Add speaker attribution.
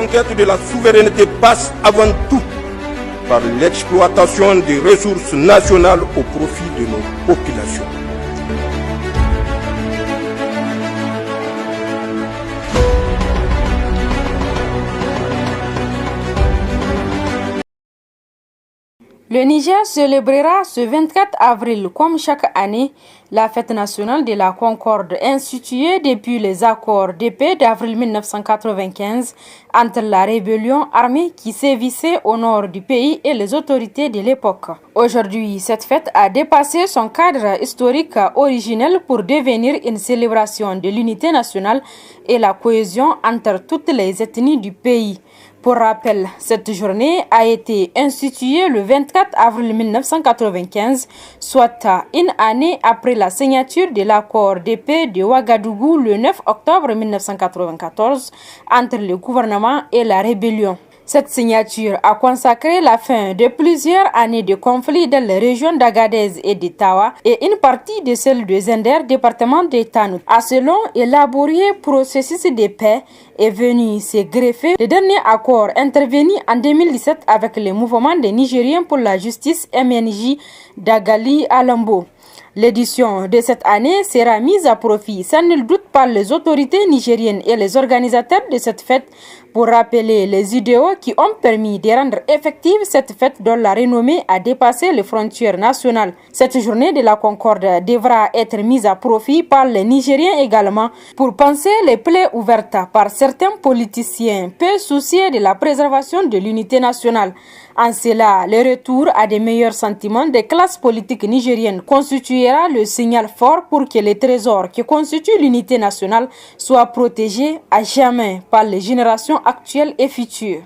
Speaker 1: conquête de la souveraineté passe avant tout par l'exploitation des ressources nationales au profit de nos populations.
Speaker 2: Le Niger célébrera ce 24 avril, comme chaque année, la fête nationale de la Concorde, instituée depuis les accords de paix d'avril 1995 entre la rébellion armée qui sévissait au nord du pays et les autorités de l'époque. Aujourd'hui, cette fête a dépassé son cadre historique originel pour devenir une célébration de l'unité nationale et la cohésion entre toutes les ethnies du pays. Pour rappel, cette journée a été instituée le 24 avril 1995, soit une année après la signature de l'accord de paix de Ouagadougou le 9 octobre 1994 entre le gouvernement et la rébellion. Cette signature a consacré la fin de plusieurs années de conflits dans les régions d'Agadez et de Tawa et une partie de celle de Zender, département de Tanout. À ce long et laborieux processus de paix est venu se greffer le dernier accord intervenu en 2017 avec le mouvement des Nigériens pour la justice MNJ d'Agali Alambo. L'édition de cette année sera mise à profit sans nul doute par les autorités nigériennes et les organisateurs de cette fête pour rappeler les idéaux qui ont permis de rendre effective cette fête dont la renommée a dépassé les frontières nationales. Cette journée de la Concorde devra être mise à profit par les Nigériens également pour panser les plaies ouvertes par certains politiciens peu soucieux de la préservation de l'unité nationale. En cela, le retour à des meilleurs sentiments des classes politiques nigériennes constituera le signal fort pour que les trésors qui constituent l'unité nationale soient protégés à jamais par les générations actuelles et futures.